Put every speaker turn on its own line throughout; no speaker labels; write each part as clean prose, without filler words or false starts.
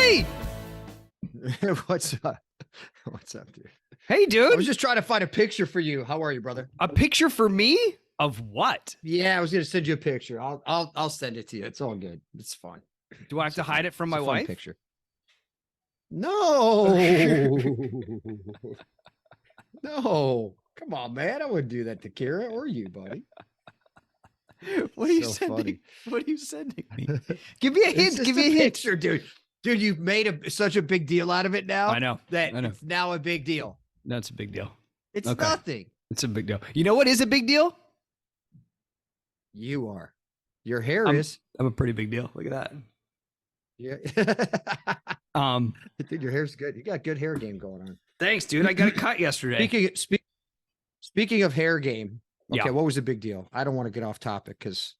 Kelly!
What's up? What's up, dude?
Hey, dude.
I was just trying to find a picture for you. How are you, brother?
A picture for me? Of what?
Yeah, I was gonna send you a picture. I'll send it to you. It's all good. It's fun.
Do I have to hide it from my wife?
Picture. No. No. Come on, man. I wouldn't do that to Kara or you, buddy.
What are you
So
sending?
funny.
What are you sending me? Give me a hint. Give me a hint.
Picture, dude. Dude, you've made such a big deal out of it now.
I know.
It's now a big deal.
That's a big deal.
It's nothing.
It's a big deal. You know what is a big deal?
You are. Your hair is.
I'm a pretty big deal. Look at that.
Yeah. Dude, your hair's good. You got good hair game going on.
Thanks, dude. I got it cut yesterday.
Speaking of hair game. Okay,
Yeah.
what was the big deal? I don't want to get off topic because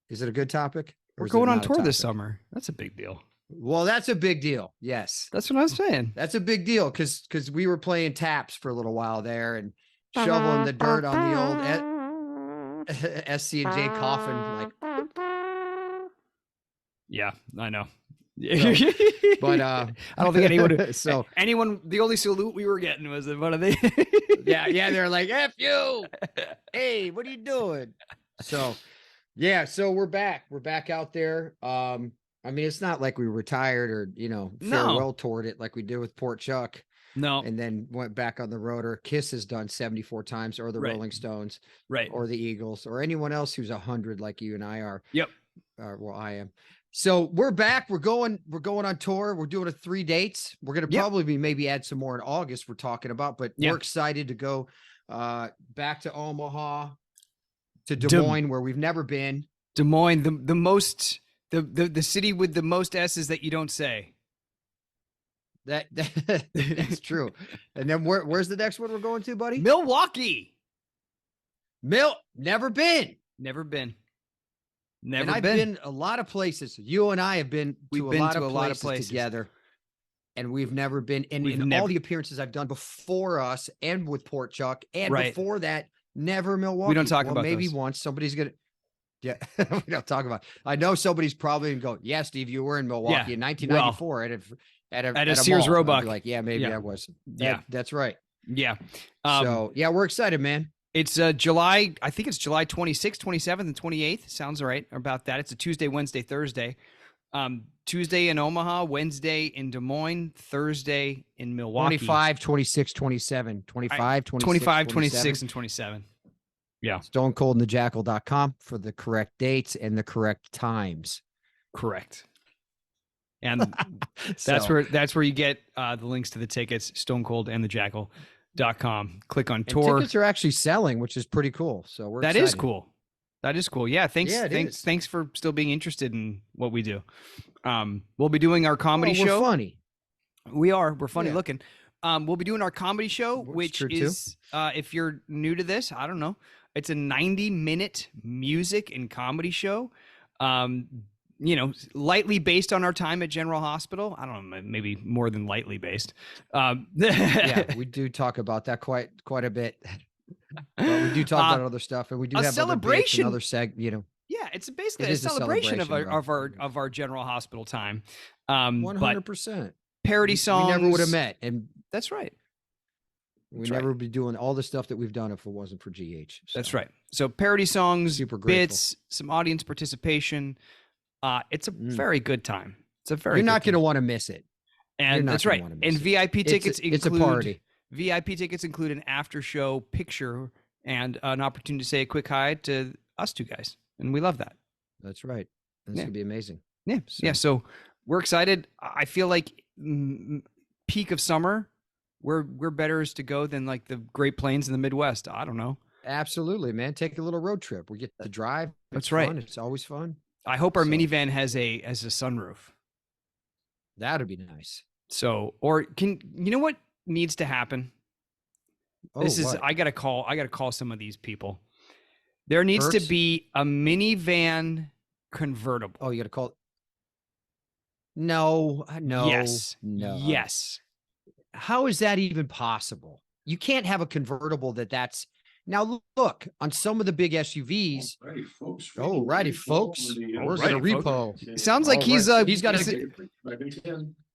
is it a good topic?
We're going on tour this summer. That's a big deal.
Well, that's a big deal. Yes.
That's what I was saying.
That's a big deal because we were playing taps for a little while there and shoveling the dirt on the old SC&J coffin. Like,
yeah, I know.
But
I don't think anyone.
So
the only salute we were getting was one of the.
yeah, they're like, F you. Hey, what are you doing? So we're back. We're back out there. I mean, it's not like we retired or, farewell toured it like we did with Port Chuck.
No.
And then went back on the road. Or Kiss has done 74 times, or the Rolling Stones,
right,
or the Eagles, or anyone else who's 100 like you and I are.
Yep.
Well, I am. So we're back. We're going on tour. We're doing 3 dates. We're going to probably maybe add some more in August we're talking about, but we're excited to go back to Omaha, to Des Moines, where we've never been.
Des Moines, the city with the most S's that you don't say.
That's true. And then where's the next one we're going to, buddy?
Milwaukee.
Never been.
And
I've been a lot of places. You and I have been to a lot of places together, and we've never been. And in all the appearances I've done before us, and with Port Chuck, and before that, never Milwaukee.
We don't talk about
maybe
those.
Once somebody's gonna. Yeah, we don't talk about. I know somebody's probably gonna go, yeah, Steve, you were in Milwaukee in 1994 at a
Sears
mall.
Roebuck.
Like, yeah, maybe I was. That's right.
Yeah.
So we're excited, man.
It's July, I think it's July 26th, 27th, and 28th. Sounds right about that. It's a Tuesday, Wednesday, Thursday. Tuesday in Omaha, Wednesday in Des Moines, Thursday in Milwaukee.
25, 26, 27. 25,
26, and 27. Yeah.
StoneColdandtheJackal.com for the correct dates and the correct times.
Correct. And that's where you get the links to the tickets, StoneColdandtheJackal.com. Click on tour.
And tickets are actually selling, which is pretty cool. So we're excited.
That is cool. Yeah. Thanks for still being interested in what we do. We'll be doing our comedy show.
We're funny.
We're funny looking. We'll be doing our comedy show, which is if you're new to this, I don't know. It's a 90-minute music and comedy show. Lightly based on our time at General Hospital. I don't know, maybe more than lightly based.
Yeah, we do talk about that quite a bit. But we do talk about other stuff, and we do have
celebration.
Other Yeah,
it's basically a celebration of our General Hospital time.
100%.
Parody songs.
We never would have met, and
that's right.
We never would be doing all the stuff that we've done if it wasn't for GH. So.
That's right. So parody songs,
super
bits, some audience participation. It's a very good time. You're
not going to want to miss it.
And that's right. And VIP tickets include
it's a party.
VIP tickets include an after show picture and an opportunity to say a quick hi to us two guys. And we love that.
That's right. That's going to be amazing.
Yeah. So we're excited. I feel like peak of summer, where better is to go than like the Great Plains in the Midwest. I don't know.
Absolutely, man. Take a little road trip. We get to drive.
That's right.
Fun. It's always fun.
I hope our minivan has a sunroof.
That'd be nice.
So, or you know what needs to happen? I gotta call some of these people. There needs to be a minivan convertible.
Oh, you gotta call. No.
Yes.
No.
Yes.
How is that even possible? You can't have a convertible that's now look on some of the big SUVs. Righty folks. Where's the repo?
Sounds like he's got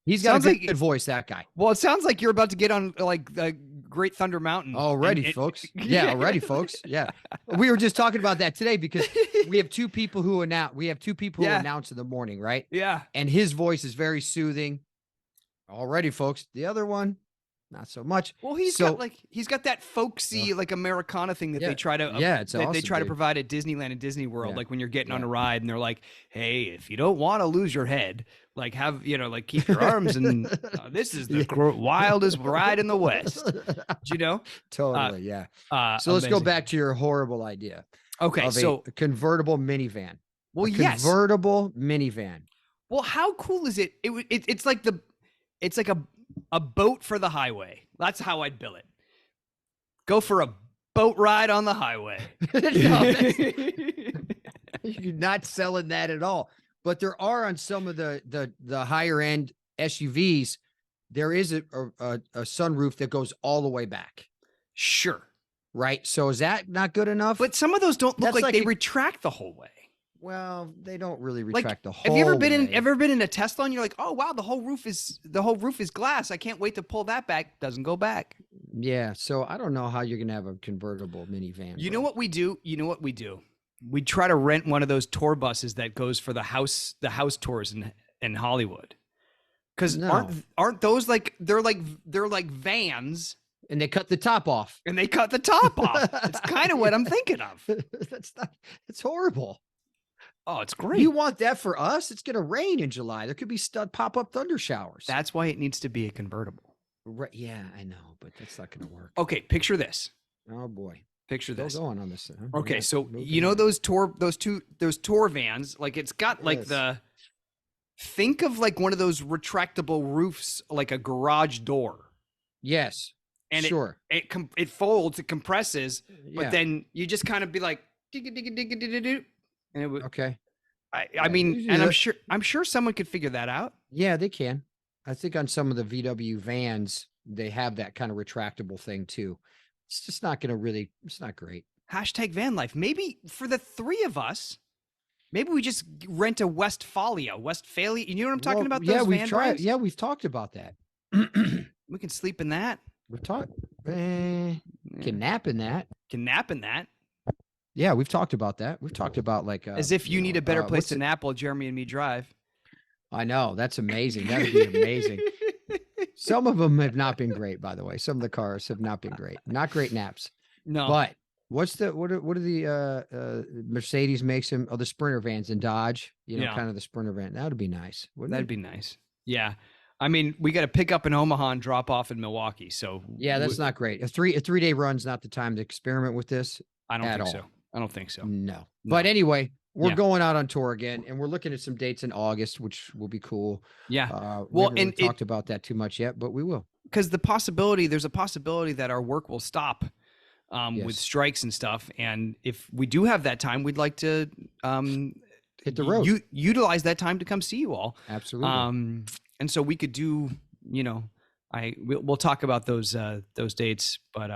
He's got a good voice, that guy.
Well, it sounds like you're about to get on like the Great Thunder Mountain.
Already, folks. Yeah, already, folks. Yeah. We were just talking about that today because we have two people who announce. We have two people who announce in the morning, right?
Yeah.
And his voice is very soothing. Already, folks. The other one, not so much.
Well, he's got that folksy like Americana thing that they try to
it's awesome,
they try to provide at Disneyland and Disney World. Like when you're getting on a ride and they're like, "Hey, if you don't want to lose your head, like have like keep your arms and this is the wildest ride in the West."
Totally, so let's go back to your horrible idea.
Okay, so
a convertible minivan.
Well,
convertible minivan.
Well, how cool is it? It's like a boat for the highway. That's how I'd bill it. Go for a boat ride on the highway.
You're not selling that at all. But there are on some of the higher end SUVs, there is a sunroof that goes all the way back.
Sure.
Right. So is that not good enough?
But some of those don't look like they retract the whole way.
Well, they don't really retract the whole.
Have you ever been in a Tesla and you're like, oh wow, the whole roof is glass. I can't wait to pull that back. Doesn't go back.
Yeah. So I don't know how you're gonna have a convertible minivan.
You know what we do? We try to rent one of those tour buses that goes for the house tours in Hollywood. Because aren't those they're like vans.
And they cut the top off.
It's kind of what I'm thinking of.
It's horrible.
Oh, it's great.
You want that for us? It's going to rain in July. There could be pop-up thunder showers.
That's why it needs to be a convertible.
Right. Yeah, I know, but that's not going to work.
Okay, picture this.
Oh boy.
Picture this.
Still going on this. Huh?
Okay, so those tour vans, like it's got like think of like one of those retractable roofs, like a garage door.
Yes.
And it folds, it compresses, but then you just kind of be like, and it would,
okay.
I mean, and I'm sure someone could figure that out.
Yeah, they can. I think on some of the VW vans, they have that kind of retractable thing too. It's just not going to it's not great.
Hashtag van life. Maybe for the three of us, maybe we just rent a Westphalia. You know what I'm talking about?
Yeah, we've tried. Yeah, we've talked about that.
We can sleep in that.
We've talked. Can nap in that. Yeah, we've talked about that. We've talked about like
as if you need a better place to nap while Jeremy and me drive.
I know, that's amazing. That would be amazing. Some of them have not been great, by the way. Some of the cars have not been great. Not great naps.
No.
But what are the Mercedes makes them? Oh, the Sprinter vans and Dodge. Kind of the Sprinter van. That would be nice.
That'd be nice. Yeah. I mean, we got to pick up in Omaha and drop off in Milwaukee. So
yeah, that's not great. A 3-day run's not the time to experiment with this.
I don't think so.
No. But anyway, we're going out on tour again, and we're looking at some dates in August, which will be cool.
Yeah.
We haven't talked about that too much yet, but we will.
Because there's a possibility that our work will stop with strikes and stuff. And if we do have that time, we'd like to
hit the road.
Utilize that time to come see you all.
Absolutely.
And so we could do, we'll talk about those dates, but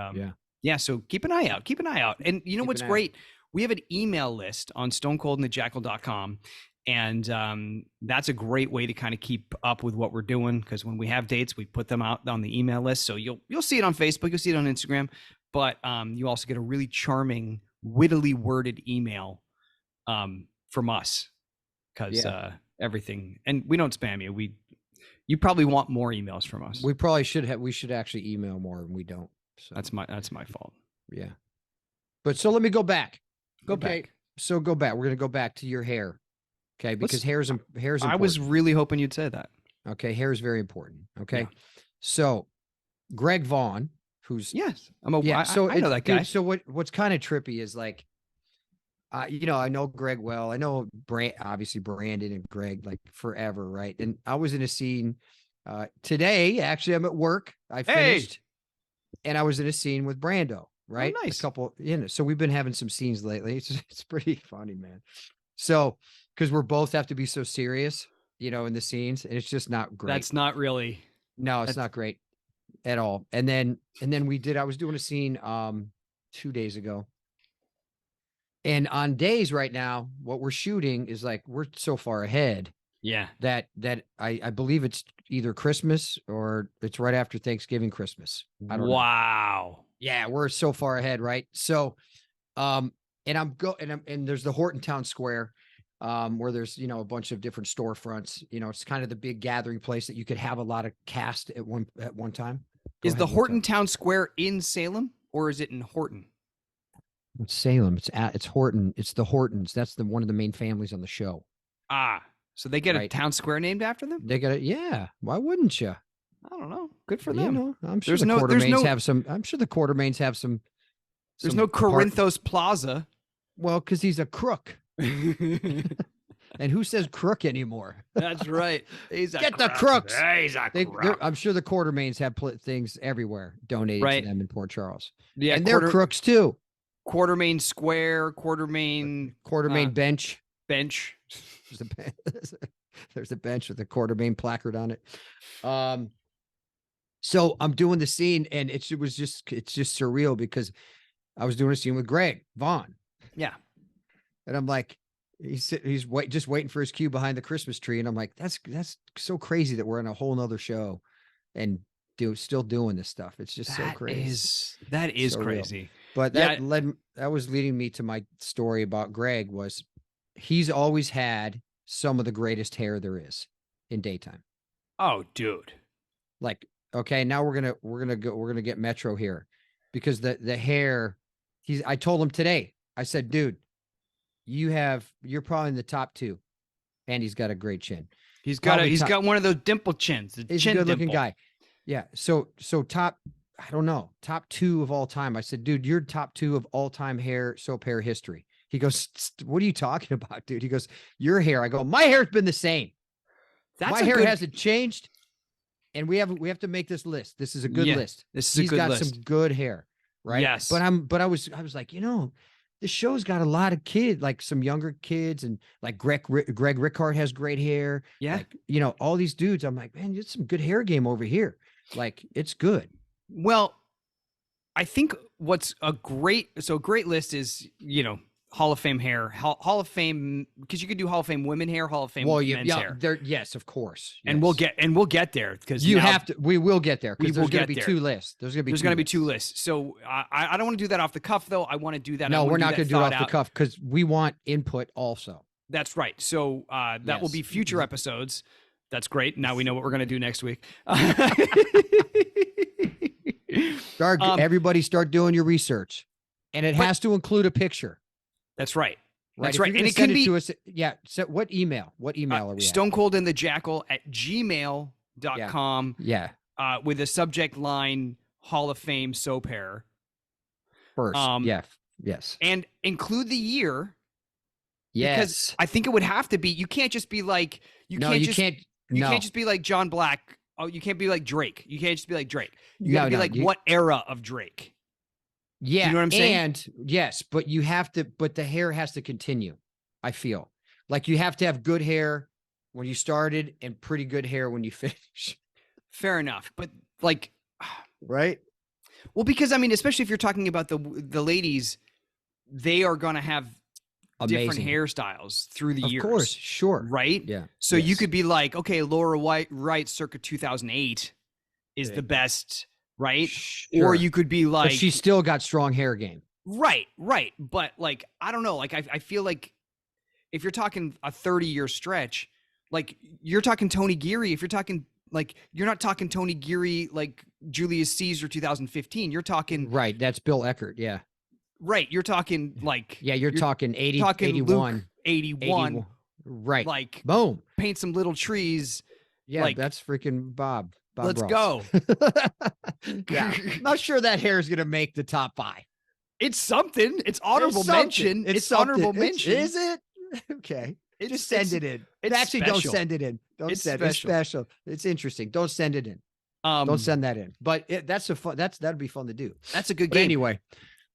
yeah. So keep an eye out. And what's great? We have an email list on stonecoldandthejackal.com. And that's a great way to kind of keep up with what we're doing. Because when we have dates, we put them out on the email list. So you'll see it on Facebook, you'll see it on Instagram, but you also get a really charming, wittily worded email from us. Because everything, and we don't spam you. You probably want more emails from us.
We probably should have. We should actually email more, and we don't. So
that's my fault.
Yeah. But so let me go back.
Back.
So go back. We're gonna go back to your hair. Okay, because hair's important.
I was really hoping you'd say that.
Okay, hair is very important. Okay, so Greg Vaughn, who's
I know that guy.
Dude, so what's kind of trippy is like, I know Greg well. I know obviously Brandon and Greg like forever, right? And I was in a scene today. Actually, I'm at work. I finished, and I was in a scene with Brando. Right,
nice.
A couple. So we've been having some scenes lately. It's pretty funny, man. So because we're both have to be so serious, in the scenes, and it's just not great.
That's not really.
No, it's not great at all. And then I was doing a scene 2 days ago. And on days right now, what we're shooting is like we're so far ahead.
Yeah.
That I believe it's either Christmas or it's right after Thanksgiving, Christmas. I don't know.
Wow.
Yeah, we're so far ahead, right? So, and and there's the Horton Town Square, where there's, you know, a bunch of different storefronts. You know, it's kind of the big gathering place that you could have a lot of cast at one time.
Is the Horton Town Square in Salem, or is it in Horton?
It's Salem. It's Horton. It's the Hortons. That's one of the main families on the show.
Ah, so they get a town square named after them?
They got it. Yeah. Why wouldn't you?
I don't know. Good for them.
You know, I'm sure the Quartermains have some. I'm sure the Quartermains have some.
There's no Corinthos Plaza.
Well, because he's a crook. And who says crook anymore?
That's right.
Get the crooks.
He's a crook.
I'm sure the Quartermains have things everywhere donated to them in Port Charles.
Yeah,
and they're crooks too.
Quartermain Square, Quartermain
bench.
There's
a bench with a Quartermain placard on it. So I'm doing the scene, and it's just surreal because I was doing a scene with Greg Vaughn.
Yeah.
And I'm like, he's just waiting for his cue behind the Christmas tree. And I'm like, that's so crazy that we're on a whole nother show and still doing this stuff. It's just so crazy.
That is
so
crazy.
Real. But that was leading me to my story about Greg. Was he's always had some of the greatest hair there is in daytime.
Oh, dude.
Like, okay, now we're gonna get Metro here, because the hair, I told him today, I said, dude, you're probably in the top 2, and he's got a great chin.
He's got one of those dimple chins.
He's a good looking guy. Yeah. So top, I don't know, top 2 of all time. I said, dude, you're top 2 of all time soap hair history. He goes, what are you talking about, dude? He goes, your hair. I go, my hair's been the same. My hair hasn't changed. And we have to make this list. This is a good list. He's got some good hair, right?
Yes.
But I was like, you know, this show's got a lot of kids, like some younger kids, and like Greg Rickard has great hair.
Yeah.
Like, you know, all these dudes. I'm like, man, it's some good hair game over here. Like, it's good.
Well, I think what's a great list is, you know, Hall of Fame hair, Hall of Fame, because you could do Hall of Fame women hair, Hall of Fame men's hair.
Yes, of course.
And we'll get there, because
we will get there, because there's going to be 2 lists. There's going to be 2 lists.
So I don't want to do that off the cuff, though. I want to do that.
No, we're not going to do it off the cuff, because we want input also.
That's right. So that will be future episodes. That's great. Now we know what we're going to do next week.
Everybody start doing your research, and it has to include a picture.
That's right. That's
right.
right.
And it can be to us. Yeah. So what email? What email are we
stonecoldandthejackal@gmail.com.
Yeah.
With a subject line Hall of Fame soap hair.
First. Yes.
And include the year.
Yes.
Because I think it would have to be, you can't just be like, you can't just be like John Black. Oh, you can't be like Drake. You can't just be like Drake. You gotta be like, what era of Drake?
Yeah,
you know what I'm saying?
And yes, but the hair has to continue. I feel like you have to have good hair when you started and pretty good hair when you finish.
Fair enough. But like,
right?
Well, because I mean, especially if you're talking about the ladies, they are going to have different hairstyles through the years.
Of course, sure.
Right?
Yeah.
So you could be like, okay, Laura Wright circa 2008 is the best. Right. Sure. Or you could be like,
but she's still got strong hair game.
Right. But like, I don't know. Like, I feel like if you're talking a 30-year stretch, like you're talking Tony Geary, if you're talking like, you're not talking Tony Geary, like Julius Caesar 2015, you're talking.
Right. That's Bill Eckert. Yeah.
Right. You're talking like,
you're talking 80, 81,
Luke 81.
Right.
Like,
boom,
paint some little trees.
Yeah. Like, that's freaking Bob.
Let's go.
Yeah. I'm not sure that hair is going to make the top 5.
It's something. It's honorable mention. It's honorable mention.
Is it? Okay. Just send it in. Actually, don't send it in. Don't send it. It's special. It's interesting. Don't send it in. Don't send that in. But that'd be fun to do.
That's a good game.
Anyway,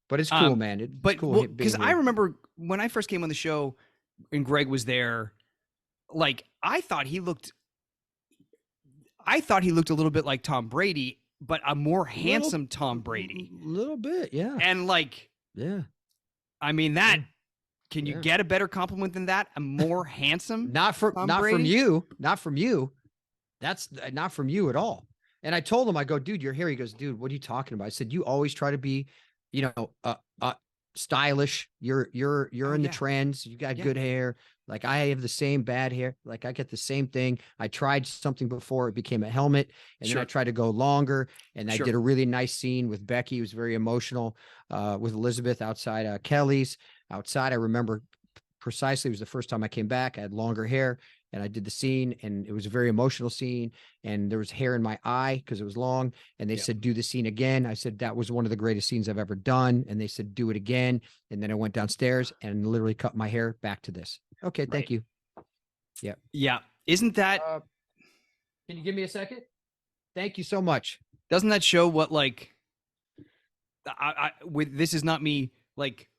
but it's cool, man. It's cool.
Because I remember when I first came on the show and Greg was there, like I thought he looked a little bit like Tom Brady, but a more handsome Tom Brady.
A little bit, yeah.
And like,
yeah.
I mean, can you get a better compliment than that? A more handsome?
Not from you. That's not from you at all. And I told him, I go, dude, your hair. He goes, dude, what are you talking about? I said, you always try to be, stylish. You're in the trends. You got good hair. Like I have the same bad hair. Like I get the same thing. I tried something before. It became a helmet. And then I tried to go longer. And I did a really nice scene with Becky. It was very emotional, with Elizabeth outside Kelly's. Outside, I remember precisely, it was the first time I came back. I had longer hair and I did the scene, and it was a very emotional scene, and there was hair in my eye because it was long, and they said, do the scene again. I said, that was one of the greatest scenes I've ever done. And they said, do it again. And then I went downstairs and literally cut my hair back to this. Okay. Thank you. Yeah.
Yeah. Isn't that,
can you give me a second? Thank you so much.
Doesn't that show what, like, with, this is not me, like,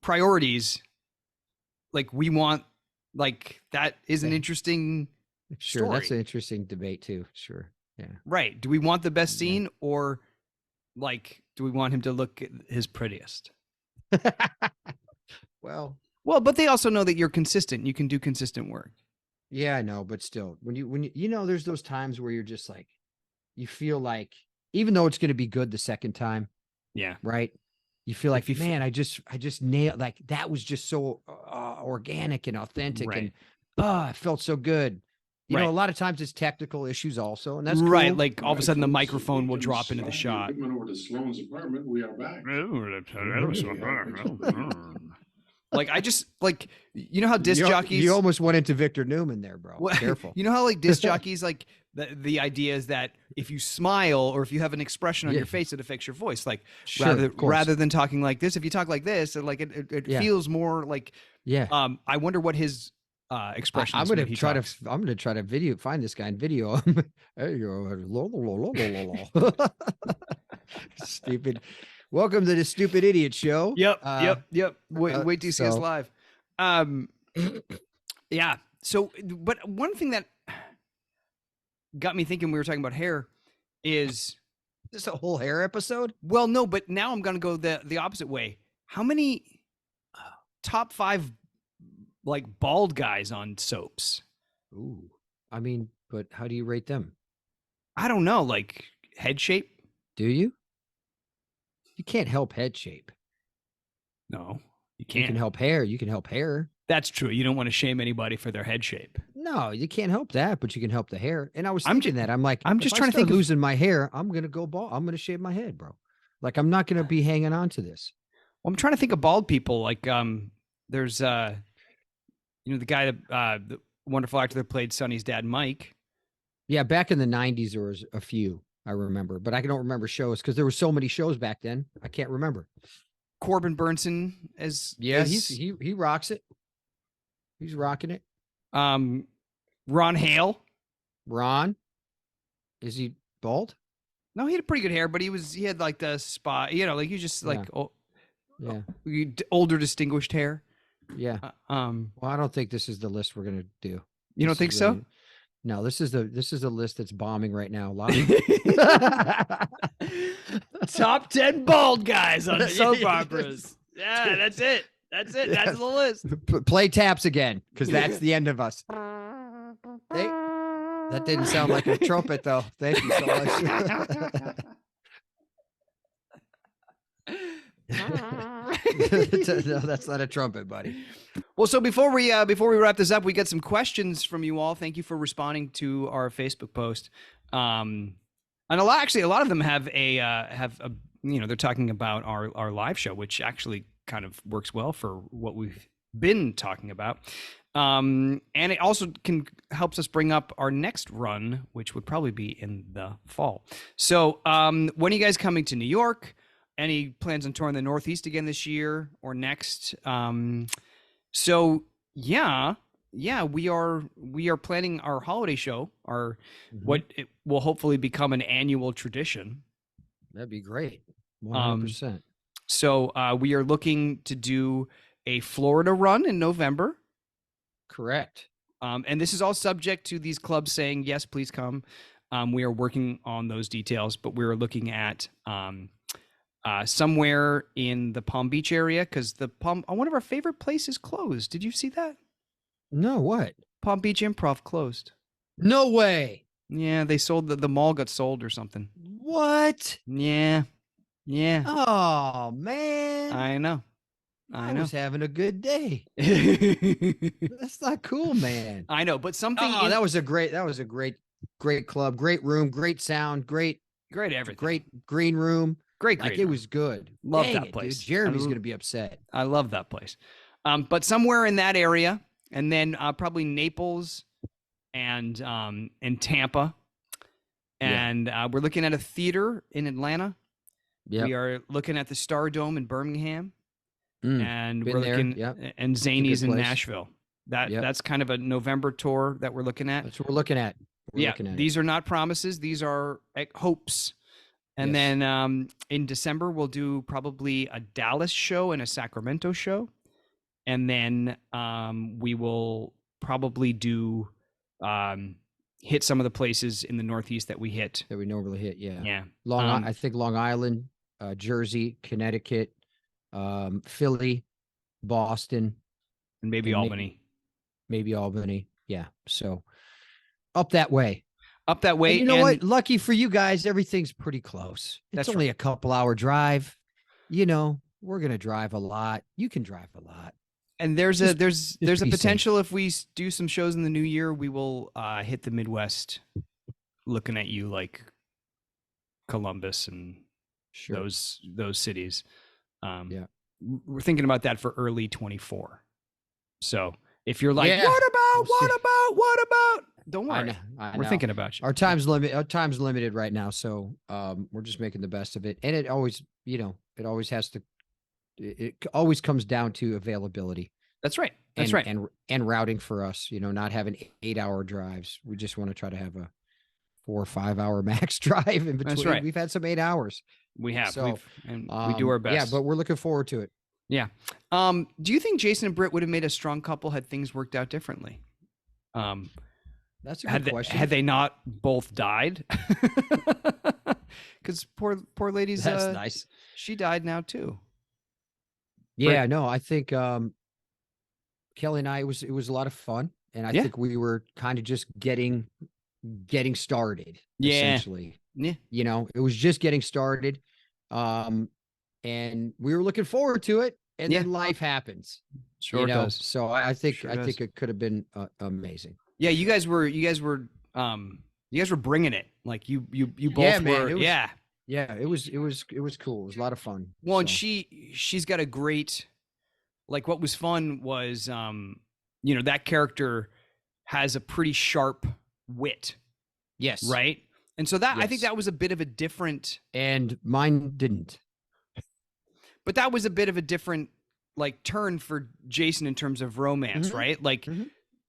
priorities, like we want, like, that is an interesting story.
That's an interesting debate too. Sure. Yeah.
Right. Do we want the best scene, or like, do we want him to look his prettiest?
well,
but they also know that you're consistent. You can do consistent work.
Yeah, I know, but still, when you there's those times where you're just like, you feel like, even though it's going to be good the second time.
Yeah.
Right. You feel like, man, I just nailed, like, that was just so organic and authentic, and it felt so good. You know, a lot of times it's technical issues also, and that's
right.
cool.
Like all of a sudden the microphone will drop into the shot.
Over to Sloan's apartment. We are back.
Like I just, like, you know how disc jockeys,
you almost went into Victor Newman there, bro. Careful.
You know how like disc jockeys, like the idea is that if you smile or if you have an expression on your face, it affects your voice. Like rather than talking like this, if you talk like this, like it feels more like, I wonder what his expression is.
I'm going to try to find this guy in video. There you go. Stupid. Welcome to the Stupid Idiot Show.
Yep. Wait till you see us live. Yeah. So, but one thing that got me thinking, we were talking about hair, is
this a whole hair episode?
Well, no, but now I'm going to go the opposite way. How many top 5 like bald guys on soaps?
Ooh, I mean, but how do you rate them?
I don't know. Like head shape?
Do you? You can't help head shape.
No, you can't.
You can help hair. You can help hair.
That's true. You don't want to shame anybody for their head shape.
No, you can't help that, but you can help the hair. And I was thinking that. I'm like,
I'm just trying to think
losing my hair. I'm going to go bald. I'm going to shave my head, bro. Like, I'm not going to be hanging on to this.
Well, I'm trying to think of bald people. Like, there's, the guy that, the wonderful actor that played Sonny's dad, Mike.
Yeah. Back in the 90s, there was a few. I remember, but I don't remember shows because there were so many shows back then. I can't remember.
Corbin Burnson
he rocks it. He's rocking it.
Ron Hale.
Ron, is he bald?
No, he had pretty good hair, but he had like the spot. Like he just like older distinguished hair.
Yeah. Well, I don't think this is the list we're gonna do.
You don't think so?
No, this is the list that's bombing right now. Live.
Top 10 bald guys on soap operas. Yeah, that's it. That's the list.
Play taps again, because that's the end of us. That didn't sound like a trumpet, though. Thank you so much. No, that's not a trumpet, buddy.
Well, so before we wrap this up, we got some questions from you all. Thank you for responding to our Facebook post. And a lot of them have they're talking about our live show, which actually kind of works well for what we've been talking about. And it also helps us bring up our next run, which would probably be in the fall. So, when are you guys coming to New York? Any plans on touring the Northeast again this year or next? So yeah, we are planning our holiday show, what it will hopefully become an annual tradition.
That'd be great. 100%.
So we are looking to do a Florida run in November.
Correct.
And this is all subject to these clubs saying, yes, please come. We are working on those details, but we're looking at somewhere in the Palm Beach area, because one of our favorite places closed. Did you see that?
No, what?
Palm Beach Improv closed.
No way.
Yeah, they sold the mall got sold or something.
What?
Yeah. Yeah.
Oh man.
I know.
I was having a good day.
I
That's not cool, man.
know, but something
that was a great club, great room, great sound, great
everything.
Great green room.
Great
Like
green
it
room.
was good.
Love
Dang
that
it,
place.
dude. Jeremy's going to be upset.
I love that place. But somewhere in that area, and then probably Naples and Tampa. And we're looking at a theater in Atlanta. Yep. We are looking at the Star Dome in Birmingham. And we're looking and Zanies in Nashville. That's kind of a November tour that we're looking at.
That's what we're looking at.
These are not promises. These are hopes. And then in December, we'll do probably a Dallas show and a Sacramento show. And then we will probably do hit some of the places in the Northeast that we hit.
That we normally hit, yeah.
Yeah.
I think Long Island, Jersey, Connecticut, Philly, Boston.
And maybe Albany.
Maybe Albany, yeah. So up that way.
Up that way.
And you know what? Lucky for you guys, everything's pretty close. It's only a couple-hour drive. You know, we're gonna drive a lot. You can drive a lot.
And there's a potential if we do some shows in the new year, we will hit the Midwest, looking at you like Columbus and those cities. We're thinking about that for early 24. So if you're like, what about? Don't worry. I know. We're thinking about you.
Our time's limited right now, so we're just making the best of it. And it always, it always comes down to availability.
That's right.
And routing for us, not having 8-hour drives. We just want to try to have a 4 or 5 hour max drive in between.
That's right.
We've had some 8 hours.
We have. So, we do our best.
Yeah, but we're looking forward to it.
Yeah. Do you think Jason and Britt would have made a strong couple had things worked out differently?
That's a good question.
Had they not both died? Because poor lady's.
That's nice.
She died now too.
Yeah, Britt, no, I think Kelly and I it was a lot of fun, and I think we were kind of just getting started. Essentially. Yeah. It was just getting started, and we were looking forward to it, and then life happens.
Sure does.
So I think it could have been
Yeah,
amazing.
you guys were bringing it. Like you both were.
It was cool. It was a lot of fun.
Well, and she's got a great, like, what was fun was that character has a pretty sharp wit.
Yes.
Right. And so I think that was a bit of a different.
And mine didn't.
But that was a bit of a different turn for Jason in terms of romance, right? Like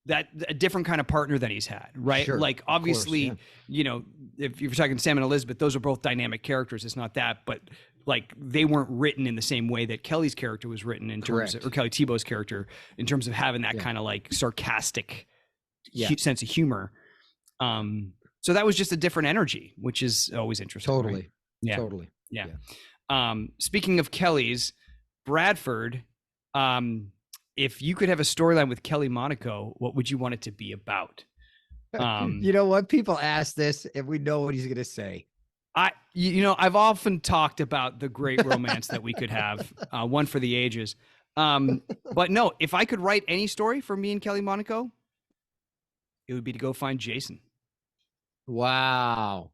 that a different kind of partner than he's had, right?
Sure,
like obviously, if you're talking Sam and Elizabeth, those are both dynamic characters. It's not that, but they weren't written in the same way that Kelly's character was written in terms of, or Kelly Thibault's character in terms of having that kind of sarcastic sense of humor. So that was just a different energy, which is always interesting.
Totally.
Right? Yeah.
Totally.
Yeah. Speaking of Kelly's, Bradford, if you could have a storyline with Kelly Monaco, what would you want it to be about?
You know what? People ask this and we know what he's going to say.
I've often talked about the great romance that we could have, one for the ages. But no, if I could write any story for me and Kelly Monaco, it would be to go find Jason.
Wow.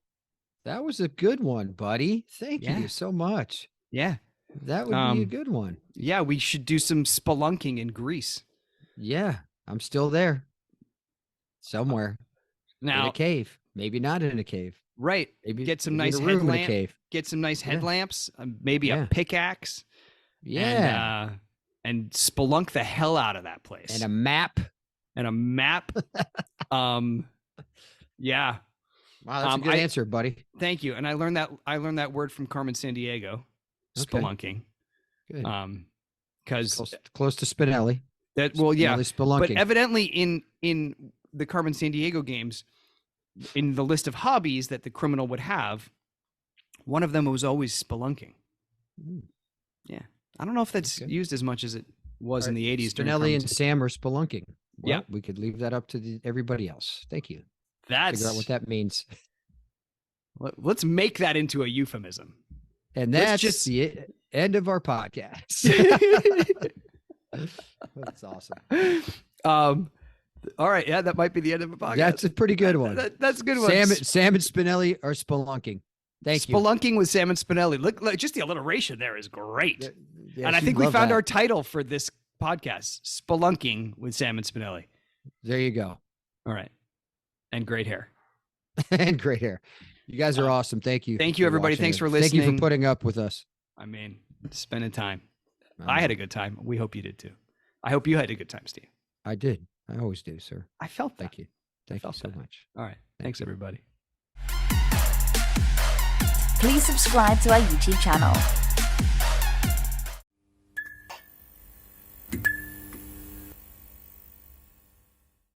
That was a good one, buddy. Thank you so much.
Yeah.
That would be a good one.
Yeah, we should do some spelunking in Greece.
Yeah, I'm still there. Somewhere.
Now,
in a cave. Maybe not in a cave.
Right.
Maybe
get some nice headlamps. Get some nice headlamps. Maybe a pickaxe.
Yeah.
And spelunk the hell out of that place.
And a map.
Yeah.
Wow, that's a good answer, buddy.
Thank you. And I learned that word from Carmen Sandiego. Spelunking.
Good.
Because
close to Spinelli.
Spelunking. But evidently in the Carmen Sandiego games, in the list of hobbies that the criminal would have, one of them was always spelunking. Yeah. I don't know if that's used as much as it was in the 80s.
Spinelli and Sam are spelunking. Well,
yeah.
We could leave that up to everybody else. Thank you. Figure out what that means.
Let's make that into a euphemism.
And that's just the end of our podcast. That's awesome.
All right. Yeah, that might be the end of a podcast.
That's a pretty good one.
That's a good one.
Sam and Spinelli are spelunking. Thank you.
Spelunking with Sam and Spinelli. Look, just the alliteration there is great.
Yes,
and I think we found our title for this podcast, Spelunking with Sam and Spinelli.
There you go.
All right. And great hair.
And great hair. You guys are awesome. Thank you.
Thank you, everybody. Thanks for listening.
Thank you for putting up with us.
I mean, spending time. I had a good time. We hope you did too. I hope you had a good time, Steve.
I did. I always do, sir.
I felt that.
Thank you. Thank you so much.
All right. Thanks, everybody.
Please subscribe to our YouTube channel.